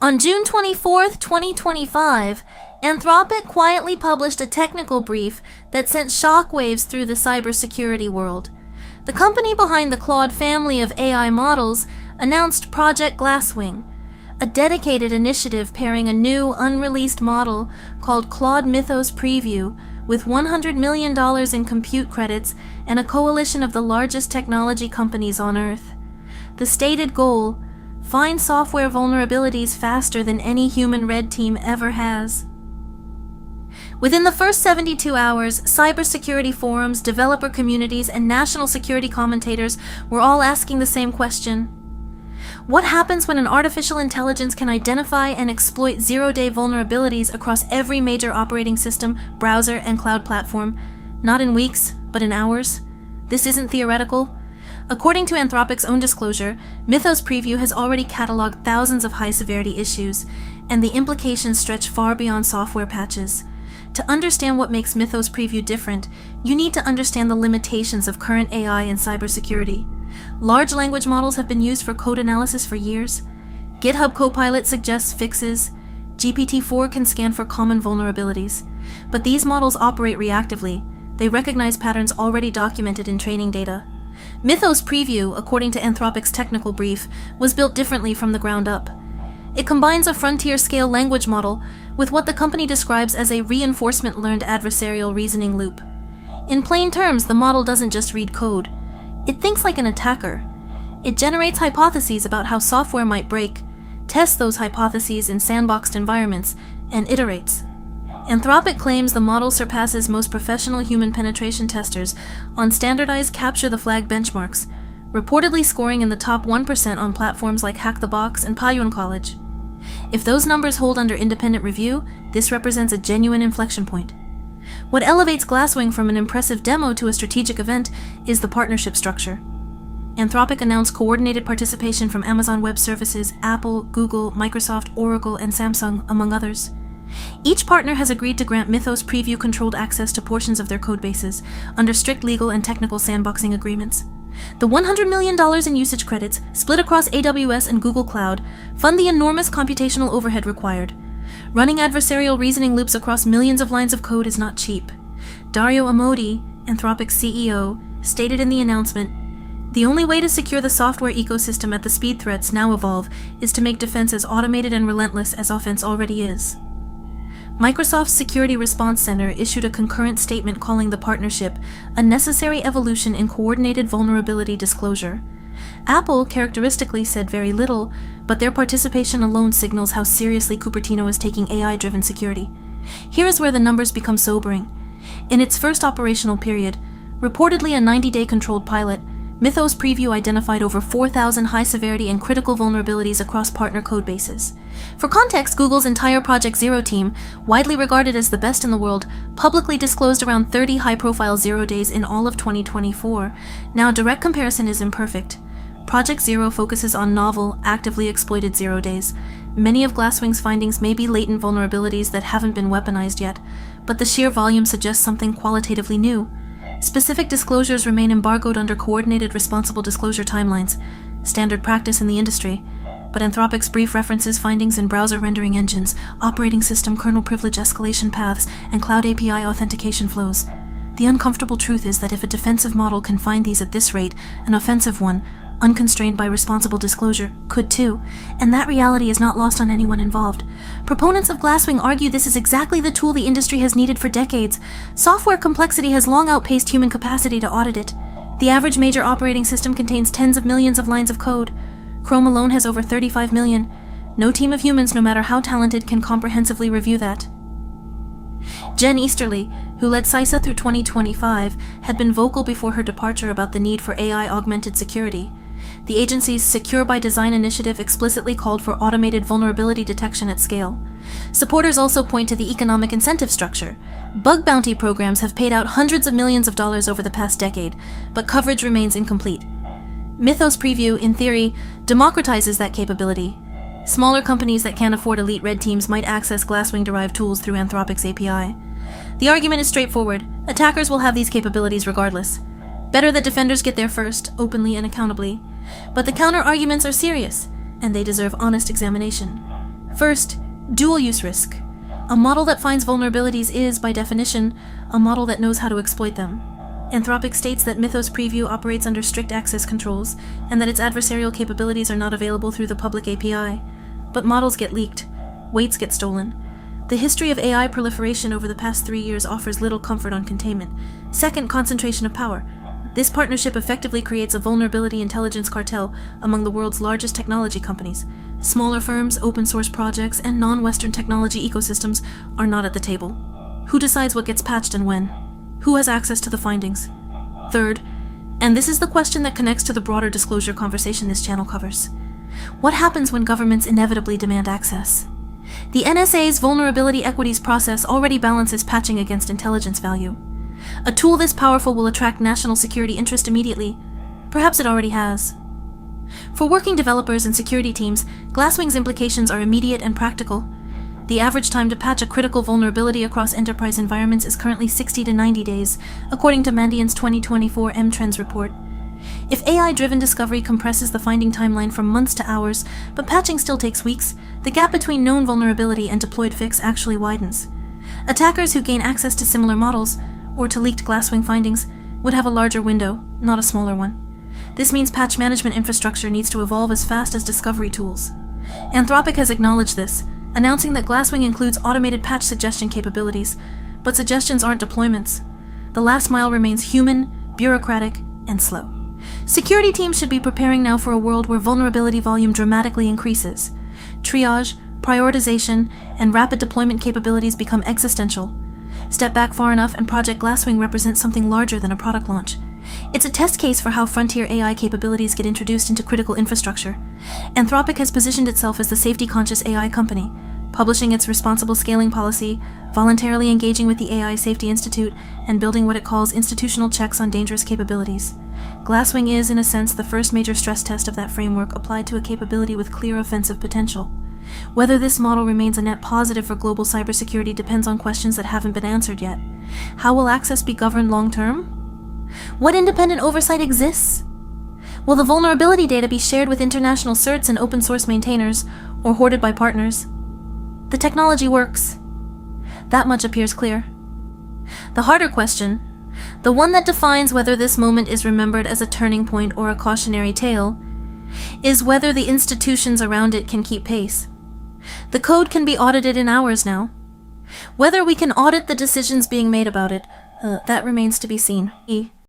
On June 24, 2025, Anthropic quietly published a technical brief that sent shockwaves through the cybersecurity world. The company behind the Claude family of AI models announced Project Glasswing, a dedicated initiative pairing a new, unreleased model called Claude Mythos Preview with $100 million in compute credits and a coalition of the largest technology companies on Earth. The stated goal: find software vulnerabilities faster than any human red team ever has. Within the first 72 hours, cybersecurity forums, developer communities, and national security commentators were all asking the same question. What happens when an artificial intelligence can identify and exploit zero-day vulnerabilities across every major operating system, browser, and cloud platform? Not in weeks, but in hours. This isn't theoretical. According to Anthropic's own disclosure, Mythos Preview has already cataloged thousands of high-severity issues, and the implications stretch far beyond software patches. To understand what makes Mythos Preview different, you need to understand the limitations of current AI in cybersecurity. Large language models have been used for code analysis for years. GitHub Copilot suggests fixes. GPT-4 can scan for common vulnerabilities. But these models operate reactively. They recognize patterns already documented in training data. Mythos Preview, according to Anthropic's technical brief, was built differently from the ground up. It combines a frontier-scale language model with what the company describes as a reinforcement-learned adversarial reasoning loop. In plain terms, the model doesn't just read code. It thinks like an attacker. It generates hypotheses about how software might break, tests those hypotheses in sandboxed environments, and iterates. Anthropic claims the model surpasses most professional human penetration testers on standardized capture-the-flag benchmarks, reportedly scoring in the top 1% on platforms like HackTheBox and PwnCollege. If those numbers hold under independent review, this represents a genuine inflection point. What elevates Glasswing from an impressive demo to a strategic event is the partnership structure. Anthropic announced coordinated participation from Amazon Web Services, Apple, Google, Microsoft, Oracle, and Samsung, among others. Each partner has agreed to grant Mythos Preview controlled access to portions of their codebases, under strict legal and technical sandboxing agreements. The $100 million in usage credits, split across AWS and Google Cloud, fund the enormous computational overhead required. Running adversarial reasoning loops across millions of lines of code is not cheap. Dario Amodei, Anthropic's CEO, stated in the announcement, "The only way to secure the software ecosystem at the speed threats now evolve is to make defense as automated and relentless as offense already is." Microsoft's Security Response Center issued a concurrent statement calling the partnership a necessary evolution in coordinated vulnerability disclosure. Apple characteristically said very little, but their participation alone signals how seriously Cupertino is taking AI-driven security. Here is where the numbers become sobering. In its first operational period, reportedly a 90-day controlled pilot, Mythos Preview identified over 4,000 high-severity and critical vulnerabilities across partner codebases. For context, Google's entire Project Zero team, widely regarded as the best in the world, publicly disclosed around 30 high-profile zero days in all of 2024. Now, direct comparison is imperfect. Project Zero focuses on novel, actively exploited zero days. Many of Glasswing's findings may be latent vulnerabilities that haven't been weaponized yet, but the sheer volume suggests something qualitatively new. Specific disclosures remain embargoed under coordinated responsible disclosure timelines, standard practice in the industry, but Anthropic's brief references findings in browser rendering engines, operating system kernel privilege escalation paths, and cloud API authentication flows. The uncomfortable truth is that if a defensive model can find these at this rate, an offensive one, unconstrained by responsible disclosure, could too, and that reality is not lost on anyone involved. Proponents of Glasswing argue this is exactly the tool the industry has needed for decades. Software complexity has long outpaced human capacity to audit it. The average major operating system contains tens of millions of lines of code. Chrome alone has over 35 million. No team of humans, no matter how talented, can comprehensively review that. Jen Easterly, who led CISA through 2025, had been vocal before her departure about the need for AI-augmented security. The agency's Secure by Design initiative explicitly called for automated vulnerability detection at scale. Supporters also point to the economic incentive structure. Bug bounty programs have paid out hundreds of millions of dollars over the past decade, but coverage remains incomplete. Mythos Preview, in theory, democratizes that capability. Smaller companies that can't afford elite red teams might access Glasswing-derived tools through Anthropic's API. The argument is straightforward. Attackers will have these capabilities regardless. Better that defenders get there first, openly and accountably. But the counter-arguments are serious, and they deserve honest examination. First, dual-use risk. A model that finds vulnerabilities is, by definition, a model that knows how to exploit them. Anthropic states that Mythos Preview operates under strict access controls, and that its adversarial capabilities are not available through the public API. But models get leaked. Weights get stolen. The history of AI proliferation over the past 3 years offers little comfort on containment. Second, concentration of power. This partnership effectively creates a vulnerability intelligence cartel among the world's largest technology companies. Smaller firms, open-source projects, and non-Western technology ecosystems are not at the table. Who decides what gets patched and when? Who has access to the findings? Third, and this is the question that connects to the broader disclosure conversation this channel covers. What happens when governments inevitably demand access? The NSA's vulnerability equities process already balances patching against intelligence value. A tool this powerful will attract national security interest immediately. Perhaps it already has. For working developers and security teams, Glasswing's implications are immediate and practical. The average time to patch a critical vulnerability across enterprise environments is currently 60 to 90 days, according to Mandiant's 2024 M-Trends report. If AI-driven discovery compresses the finding timeline from months to hours, but patching still takes weeks, the gap between known vulnerability and deployed fix actually widens. Attackers who gain access to similar models, or to leaked Glasswing findings, would have a larger window, not a smaller one. This means patch management infrastructure needs to evolve as fast as discovery tools. Anthropic has acknowledged this, announcing that Glasswing includes automated patch suggestion capabilities, but suggestions aren't deployments. The last mile remains human, bureaucratic, and slow. Security teams should be preparing now for a world where vulnerability volume dramatically increases. Triage, prioritization, and rapid deployment capabilities become existential. Step back far enough and Project Glasswing represents something larger than a product launch. It's a test case for how frontier AI capabilities get introduced into critical infrastructure. Anthropic has positioned itself as the safety-conscious AI company, publishing its responsible scaling policy, voluntarily engaging with the AI Safety Institute, and building what it calls institutional checks on dangerous capabilities. Glasswing is, in a sense, the first major stress test of that framework applied to a capability with clear offensive potential. Whether this model remains a net positive for global cybersecurity depends on questions that haven't been answered yet. How will access be governed long-term? What independent oversight exists? Will the vulnerability data be shared with international certs and open-source maintainers, or hoarded by partners? The technology works. That much appears clear. The harder question, the one that defines whether this moment is remembered as a turning point or a cautionary tale, is whether the institutions around it can keep pace. The code can be audited in hours now. Whether we can audit the decisions being made about it, that remains to be seen.